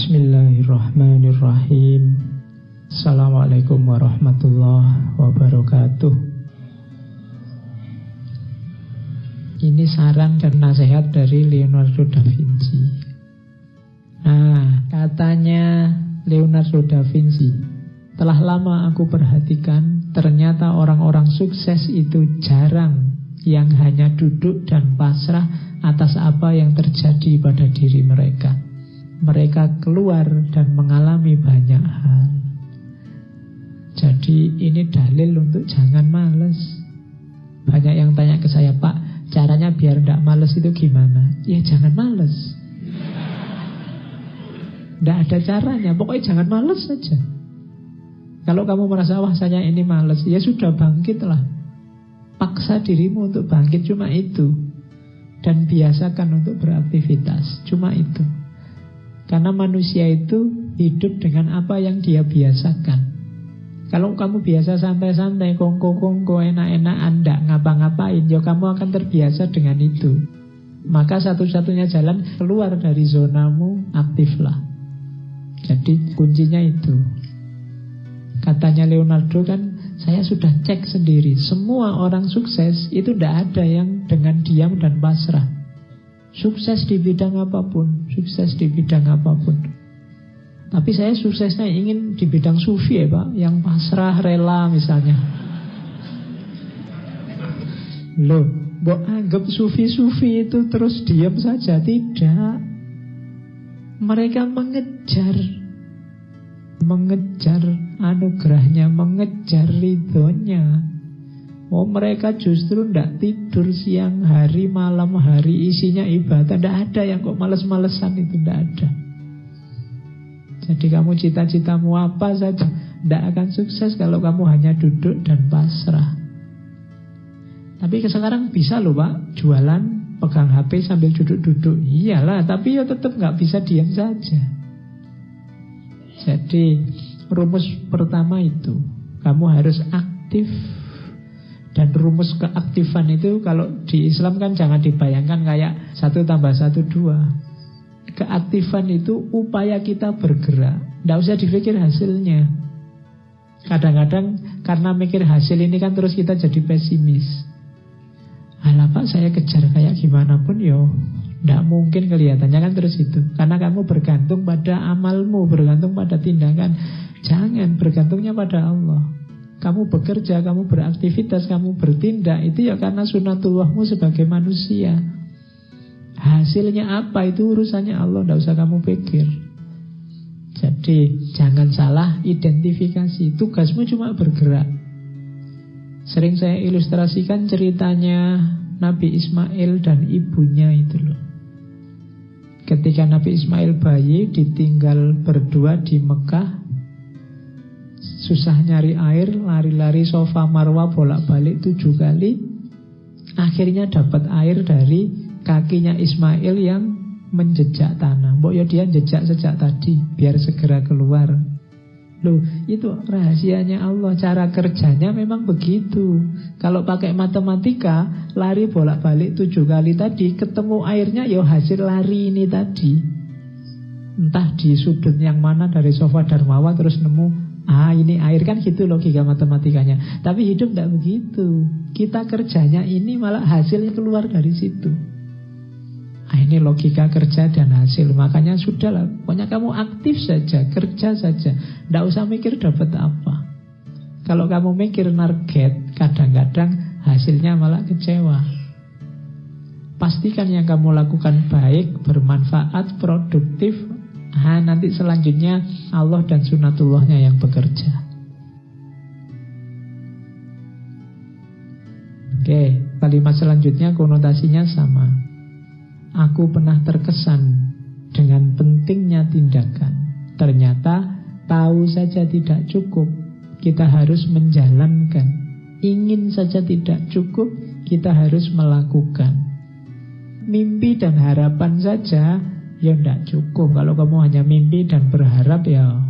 Bismillahirrahmanirrahim. Assalamualaikum warahmatullahi wabarakatuh. Ini saran dan nasihat dari Leonardo da Vinci. Nah, katanya Leonardo da Vinci, telah lama aku perhatikan, ternyata orang-orang sukses itu jarang yang hanya duduk dan pasrah atas apa yang terjadi pada diri mereka. Mereka keluar dan mengalami banyak hal. Jadi ini dalil untuk jangan males. Banyak yang tanya ke saya, Pak, caranya biar tidak males itu gimana? Ya jangan males. Tidak ada caranya, pokoknya jangan males saja. Kalau kamu merasa, wah saya ini males, ya sudah bangkitlah. Paksa dirimu untuk bangkit, cuma itu. Dan biasakan untuk beraktivitas, cuma itu. Karena manusia itu hidup dengan apa yang dia biasakan. Kalau kamu biasa santai-santai, kongko-kongko, enak-enakan, ndak ngapa-ngapain, ya kamu akan terbiasa dengan itu. Maka satu-satunya jalan keluar dari zonamu, aktiflah. Jadi kuncinya itu. Katanya Leonardo kan, saya sudah cek sendiri, semua orang sukses itu ndak ada yang dengan diam dan pasrah. Sukses di bidang apapun, sukses di bidang apapun. Tapi saya suksesnya ingin di bidang sufi ya Pak, yang pasrah, rela misalnya. Loh, mbok anggap sufi-sufi itu terus diam saja? Tidak. Mereka mengejar anugerahnya, mengejar ridhonya. Oh, mereka justru tidak tidur siang hari, malam hari, isinya ibadah. Tidak ada yang kok males-malesan, itu tidak ada. Jadi kamu cita-citamu apa saja, tidak akan sukses kalau kamu hanya duduk dan pasrah. Tapi sekarang bisa loh Pak, jualan, pegang HP sambil duduk-duduk. Iyalah, tapi ya tetap nggak bisa diam saja. Jadi rumus pertama itu, kamu harus aktif. Dan rumus keaktifan itu kalau di Islam kan jangan dibayangkan kayak 1 + 1 2. Keaktifan itu upaya kita bergerak, tidak usah dipikir hasilnya. Kadang-kadang karena mikir hasil ini kan terus kita jadi pesimis. Alah Pak, saya kejar kayak gimana pun yo tidak mungkin kelihatannya kan terus itu. Karena kamu bergantung pada amalmu, bergantung pada tindakan. Jangan, bergantungnya pada Allah. Kamu bekerja, kamu beraktivitas, kamu bertindak, itu ya karena sunatullahmu sebagai manusia. Hasilnya apa itu urusannya Allah, tidak usah kamu pikir. Jadi jangan salah identifikasi. Tugasmu cuma bergerak. Sering saya ilustrasikan ceritanya Nabi Ismail dan ibunya itu loh. Ketika Nabi Ismail bayi ditinggal berdua di Mekah, susah nyari air, lari-lari Safa Marwa bolak-balik 7 kali. Akhirnya dapat air dari kakinya Ismail yang menjejak tanah. Mbok ya dia jejak sejak tadi biar segera keluar. Loh, itu rahasianya Allah. Cara kerjanya memang begitu. Kalau pakai matematika, lari bolak-balik 7 kali tadi, ketemu airnya ya hasil lari ini tadi. Entah di sudut yang mana dari Safa dan Marwa terus nemu, ini air, kan gitu logika matematikanya. Tapi hidup tidak begitu. Kita kerjanya ini malah hasilnya keluar dari situ. Ini logika kerja dan hasil. Makanya sudahlah, pokoknya kamu aktif saja, kerja saja, tidak usah mikir dapat apa. Kalau kamu mikir target, kadang-kadang hasilnya malah kecewa. Pastikan yang kamu lakukan baik, bermanfaat, produktif. Nanti selanjutnya Allah dan sunatullahnya yang bekerja. Oke, kalimat selanjutnya konotasinya sama. Aku pernah terkesan dengan pentingnya tindakan. Ternyata tahu saja tidak cukup, kita harus menjalankan. Ingin saja tidak cukup, kita harus melakukan. Mimpi dan harapan saja ya tidak cukup. Kalau kamu hanya mimpi dan berharap, ya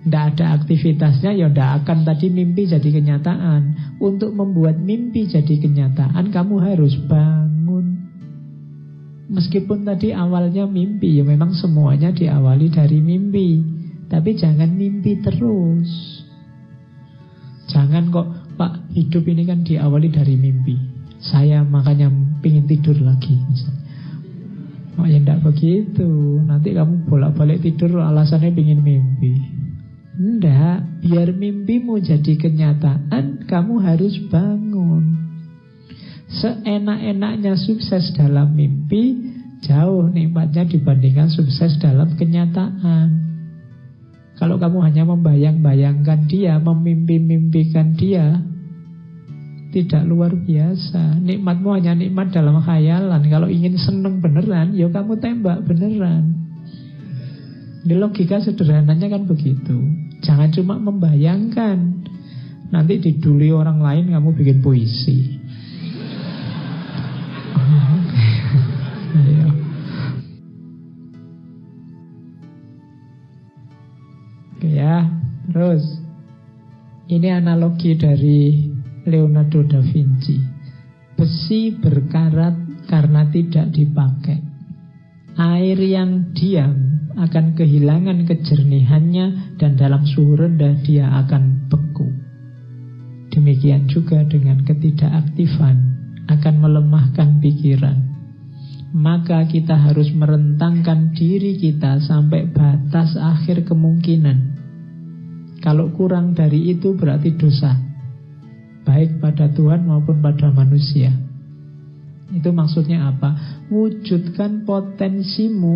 tidak ada aktivitasnya, ya tidak akan tadi mimpi jadi kenyataan. Untuk membuat mimpi jadi kenyataan, kamu harus bangun. Meskipun tadi awalnya mimpi, ya memang semuanya diawali dari mimpi. Tapi jangan mimpi terus. Jangan kok, Pak, hidup ini kan diawali dari mimpi. Saya makanya pingin tidur lagi misalnya. Oh ya enggak begitu. Nanti kamu bolak-balik tidur alasannya pingin mimpi. Enggak, biar mimpimu jadi kenyataan, kamu harus bangun. Seenak-enaknya sukses dalam mimpi, jauh nikmatnya dibandingkan sukses dalam kenyataan. Kalau kamu hanya membayang-bayangkan dia, memimpi-mimpikan dia, tidak luar biasa. Nikmatmu hanya nikmat dalam khayalan. Kalau ingin seneng beneran, ya kamu tembak beneran. Di logika sederhananya kan begitu. Jangan cuma membayangkan. Nanti diduli orang lain kamu bikin puisi. Ayo. Oke ya. Terus ini analogi dari Leonardo da Vinci. Besi berkarat karena tidak dipakai. Air yang diam akan kehilangan kejernihannya dan dalam suhu rendah dia akan beku. Demikian juga dengan ketidakaktifan akan melemahkan pikiran. Maka kita harus merentangkan diri kita sampai batas akhir kemungkinan. Kalau kurang dari itu berarti dosa, baik pada Tuhan maupun pada manusia. Itu maksudnya apa? Wujudkan potensimu,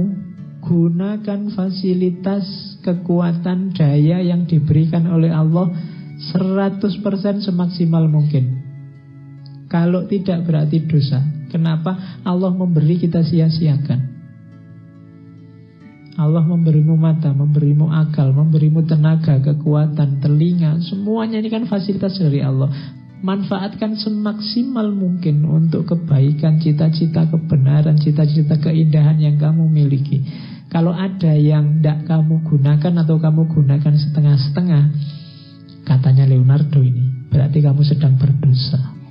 gunakan fasilitas, kekuatan, daya yang diberikan oleh Allah 100% semaksimal mungkin. Kalau tidak berarti dosa. Kenapa? Allah memberi, kita sia-siakan. Allah memberimu mata, memberimu akal, memberimu tenaga, kekuatan, telinga. Semuanya ini kan fasilitas dari Allah. Manfaatkan semaksimal mungkin untuk kebaikan, cita-cita kebenaran, cita-cita keindahan yang kamu miliki. Kalau ada yang tidak kamu gunakan atau kamu gunakan setengah-setengah, katanya Leonardo ini, berarti kamu sedang berdosa.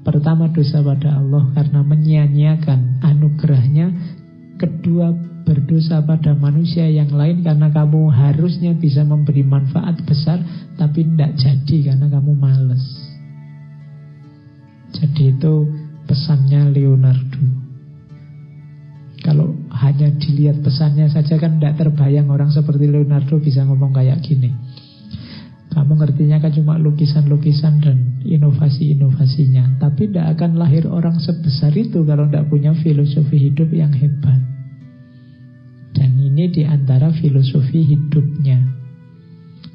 Pertama, dosa pada Allah karena menyia-nyiakan anugerahnya. Kedua, berdosa pada manusia yang lain karena kamu harusnya bisa memberi manfaat besar tapi tidak jadi karena kamu malas. Jadi itu pesannya Leonardo. Kalau hanya dilihat pesannya saja kan tidak terbayang orang seperti Leonardo bisa ngomong kayak gini. Kamu ngertinya kan cuma lukisan-lukisan dan inovasi-inovasinya. Tapi tidak akan lahir orang sebesar itu kalau tidak punya filosofi hidup yang hebat. Dan ini diantara filosofi hidupnya.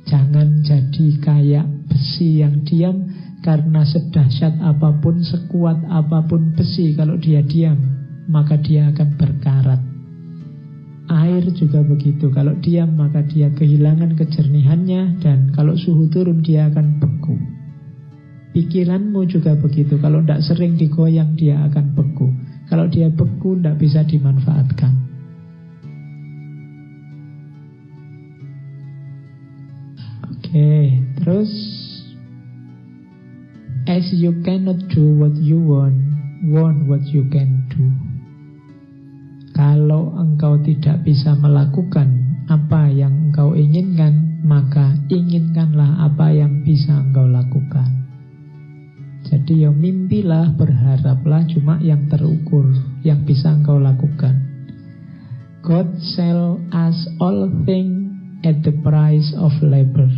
Jangan jadi kayak besi yang diam, karena sedahsyat apapun, sekuat apapun besi, kalau dia diam, maka dia akan berkarat. Air juga begitu, kalau diam maka dia kehilangan kejernihannya, dan kalau suhu turun dia akan beku. Pikiranmu juga begitu, kalau tidak sering digoyang dia akan beku. Kalau dia beku tidak bisa dimanfaatkan. Oke, terus as you cannot do what you want what you can do. Kalau engkau tidak bisa melakukan apa yang engkau inginkan, maka inginkanlah apa yang bisa engkau lakukan. Jadi ya mimpilah, berharaplah, cuma yang terukur, yang bisa engkau lakukan. God sell us all things at the price of labor.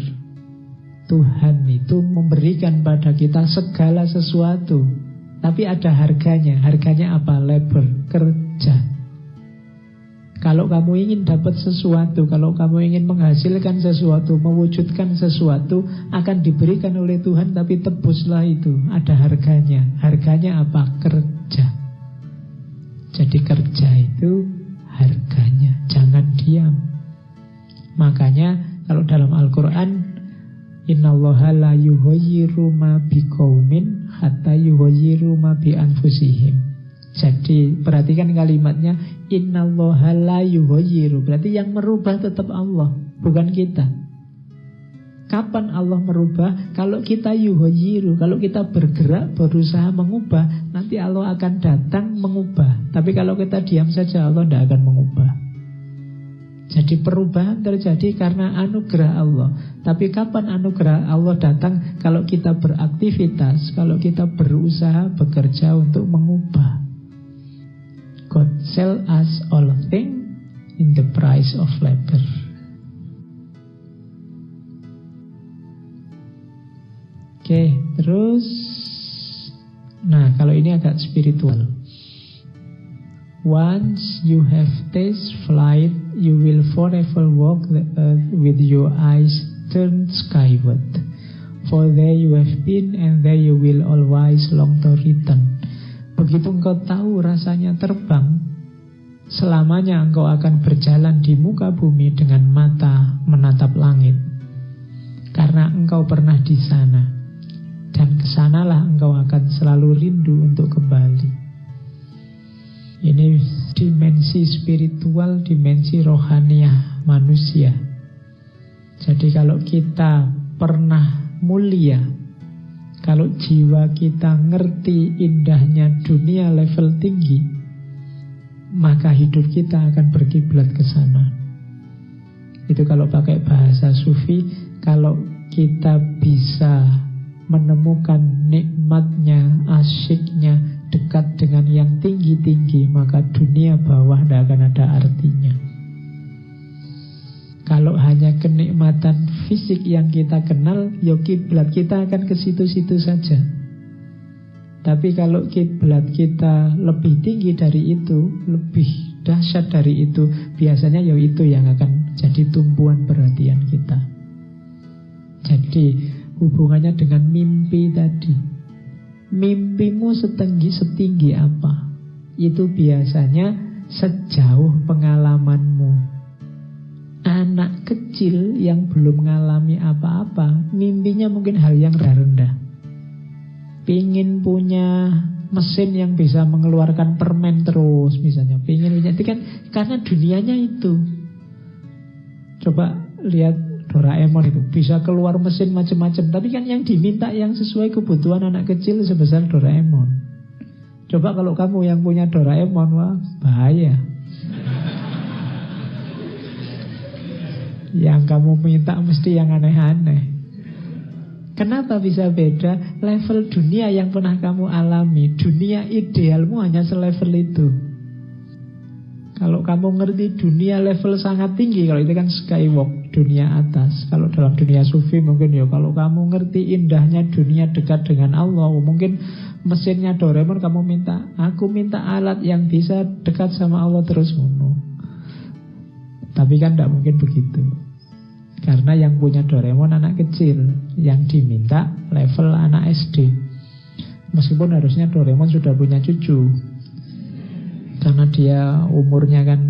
Tuhan itu memberikan pada kita segala sesuatu, tapi ada harganya. Harganya apa? Labor, kerja. Kalau kamu ingin dapat sesuatu, kalau kamu ingin menghasilkan sesuatu, mewujudkan sesuatu, akan diberikan oleh Tuhan, tapi tebuslah itu. Ada harganya. Harganya apa? Kerja. Jadi kerja itu harganya. Jangan diam. Makanya kalau dalam Al-Quran, innallaha la yughayyiru ma biqaumin hatta yughayyiru ma bi anfusihim. Jadi perhatikan kalimatnya, innallaha la yughayyiru, berarti yang merubah tetap Allah, bukan kita. Kapan Allah merubah? Kalau kita yuhoyiru, kalau kita bergerak, berusaha mengubah, nanti Allah akan datang mengubah. Tapi kalau kita diam saja, Allah tidak akan mengubah. Jadi perubahan terjadi karena anugerah Allah. Tapi kapan anugerah Allah datang? Kalau kita beraktivitas, kalau kita berusaha, bekerja untuk mengubah. God sell us all things in the price of labor. Oke, terus nah, kalau ini agak spiritual. Once you have tasted flight, you will forever walk the earth with your eyes turned skyward. For there you have been, and there you will always long to return. Begitu engkau tahu rasanya terbang, selamanya engkau akan berjalan di muka bumi dengan mata menatap langit. Karena engkau pernah di sana, dan kesanalah engkau akan selalu rindu untuk kembali. Ini dimensi spiritual, dimensi rohaniah manusia. Jadi kalau kita pernah mulia, kalau jiwa kita ngerti indahnya dunia level tinggi, maka hidup kita akan berkiblat ke sana. Itu kalau pakai bahasa sufi, kalau kita bisa menemukan nikmatnya, asyiknya, dekat dengan yang tinggi-tinggi, maka dunia bawah tidak akan ada artinya. Kalau hanya kenikmatan fisik yang kita kenal, ya kiblat kita akan ke situ-situ saja. Tapi kalau kiblat kita lebih tinggi dari itu, lebih dahsyat dari itu, biasanya ya itu yang akan jadi tumpuan perhatian kita. Jadi hubungannya dengan mimpi tadi. Mimpimu setinggi apa? Itu biasanya sejauh pengalamanmu. Anak kecil yang belum mengalami apa-apa, mimpinya mungkin hal yang rendah. Pingin punya mesin yang bisa mengeluarkan permen terus, misalnya. Pingin punya, itu kan karena dunianya itu. Coba lihat Doraemon itu, bisa keluar mesin macam-macam. Tapi kan yang diminta yang sesuai kebutuhan anak kecil sebesar Doraemon. Coba kalau kamu yang punya Doraemon, wah bahaya. Yang kamu minta mesti yang aneh-aneh. Kenapa bisa beda? Level dunia yang pernah kamu alami, dunia idealmu hanya selevel itu. Kalau kamu ngerti dunia level sangat tinggi, kalau itu kan skywalk, dunia atas. Kalau dalam dunia sufi mungkin ya, kalau kamu ngerti indahnya dunia dekat dengan Allah, mungkin mesinnya Doraemon kamu minta, aku minta alat yang bisa dekat sama Allah terus ngono. Tapi kan tidak mungkin begitu. Karena yang punya Doraemon anak kecil, yang diminta level anak SD. Meskipun harusnya Doraemon sudah punya cucu, karena dia umurnya kan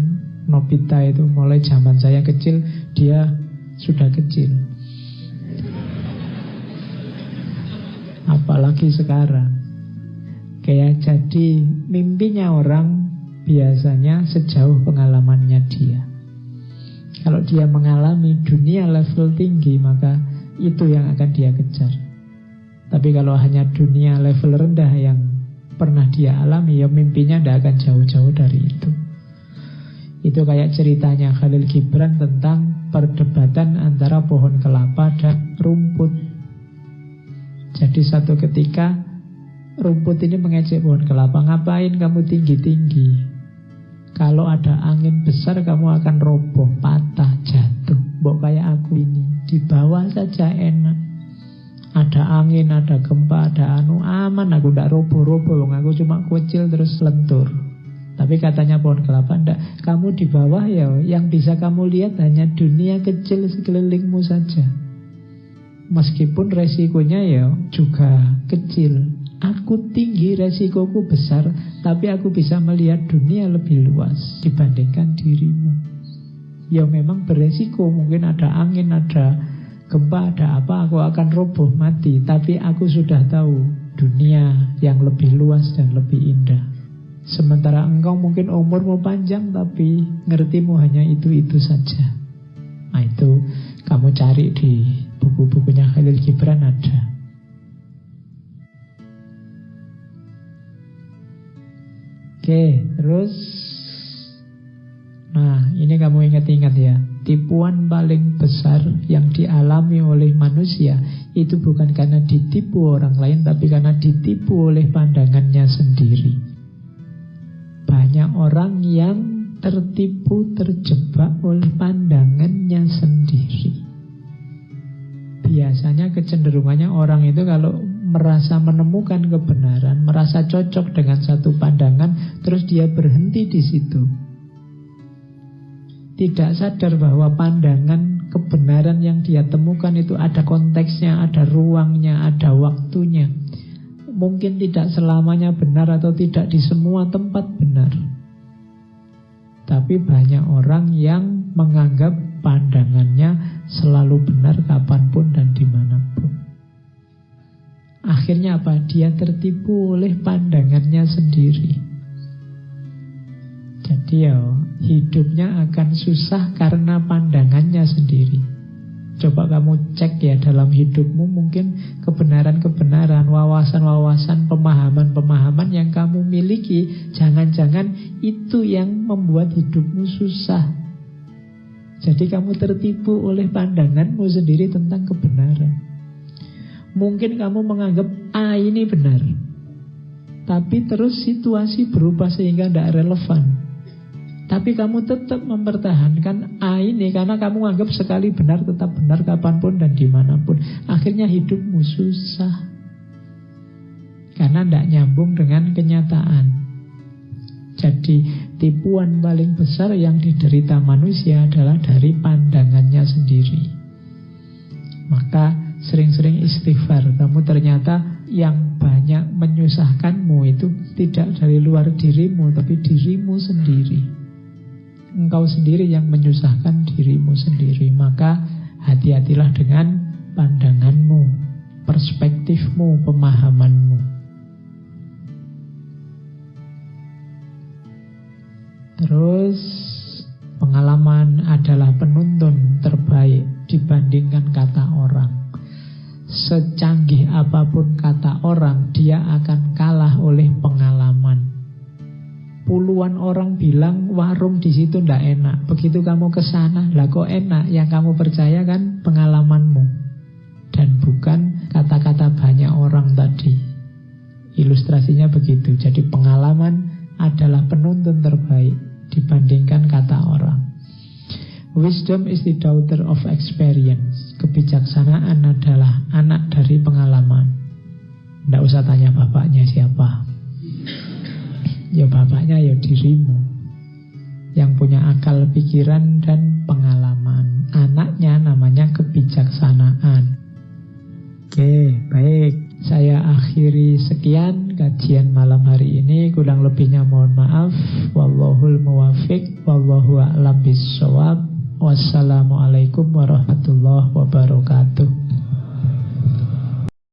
Nobita itu mulai zaman saya kecil, dia sudah kecil. Apalagi sekarang. Kayak jadi mimpinya orang biasanya sejauh pengalamannya dia. Kalau dia mengalami dunia level tinggi, maka itu yang akan dia kejar. Tapi kalau hanya dunia level rendah yang pernah dia alami, ya mimpinya tidak akan jauh-jauh dari itu. Itu kayak ceritanya Khalil Gibran tentang perdebatan antara pohon kelapa dan rumput. Jadi satu ketika rumput ini mengejek pohon kelapa, ngapain kamu tinggi-tinggi? Kalau ada angin besar kamu akan roboh, patah, jatuh. Mbok kayak aku ini, di bawah saja enak. Ada angin, ada gempa, ada aman, aku ndak roboh-roboh, aku cuma kecil terus lentur. Tapi katanya pohon kelapa, ndak, kamu di bawah ya, yang bisa kamu lihat hanya dunia kecil sekelilingmu saja. Meskipun resikonya ya juga kecil. Aku tinggi, resikoku besar, tapi aku bisa melihat dunia lebih luas dibandingkan dirimu. Ya memang beresiko, mungkin ada angin, ada gempa, ada apa, aku akan roboh, mati. Tapi aku sudah tahu dunia yang lebih luas dan lebih indah. Sementara engkau mungkin umurmu panjang, tapi ngertimu hanya itu-itu saja. Nah itu kamu cari di Buku-bukunya Khalil Gibran ada. Oke, terus nah, ini kamu ingat-ingat ya. Tipuan paling besar yang dialami oleh manusia itu bukan karena ditipu orang lain, tapi karena ditipu oleh pandangannya sendiri. Banyak orang yang tertipu, terjebak oleh pandangannya sendiri. Biasanya kecenderungannya orang itu kalau merasa menemukan kebenaran, merasa cocok dengan satu pandangan, terus dia berhenti di situ. Tidak sadar bahwa pandangan kebenaran yang dia temukan itu ada konteksnya, ada ruangnya, ada waktunya. Mungkin tidak selamanya benar atau tidak di semua tempat benar. Tapi banyak orang yang menganggap pandangannya selalu benar kapanpun dan dimanapun. Akhirnya apa? Dia tertipu oleh pandangannya sendiri. Jadi ya, hidupnya akan susah karena pandangannya sendiri. Coba kamu cek ya dalam hidupmu, mungkin kebenaran-kebenaran, wawasan-wawasan, pemahaman-pemahaman yang kamu miliki, jangan-jangan itu yang membuat hidupmu susah. Jadi kamu tertipu oleh pandanganmu sendiri tentang kebenaran. Mungkin kamu menganggap A ini benar, tapi terus situasi berubah sehingga tidak relevan. Tapi kamu tetap mempertahankan A ini karena kamu anggap sekali benar tetap benar kapanpun dan dimanapun. Akhirnya hidupmu susah karena tidak nyambung dengan kenyataan. Jadi tipuan paling besar yang diderita manusia adalah dari pandangannya sendiri. Maka sering-sering istighfar. Kamu ternyata yang banyak menyusahkanmu itu tidak dari luar dirimu, tapi dirimu sendiri. Engkau sendiri yang menyusahkan dirimu sendiri. Maka hati-hatilah dengan pandanganmu, perspektifmu, pemahamanmu. Terus pengalaman adalah penuntun terbaik dibandingkan kata orang. Secanggih apapun kata orang, dia akan kalah oleh pengalaman. Puluhan orang bilang warung di situ ndak enak. Begitu kamu ke sana, lah kok enak? Yang kamu percaya kan pengalamanmu dan bukan kata-kata banyak orang tadi. Ilustrasinya begitu. Jadi pengalaman adalah penuntun terbaik dibandingkan kata orang. Wisdom is the daughter of experience. Kebijaksanaan adalah anak dari pengalaman. Ndak usah tanya bapaknya siapa. Ya bapaknya ya dirimu, yang punya akal pikiran dan pengalaman. Anaknya namanya kebijaksanaan. Oke, baik. Saya akhiri sekian kajian malam hari ini. Kurang lebihnya mohon maaf. Wallahul muwafiq, wallahu a'lam bissawab. Wassalamualaikum warahmatullahi wabarakatuh.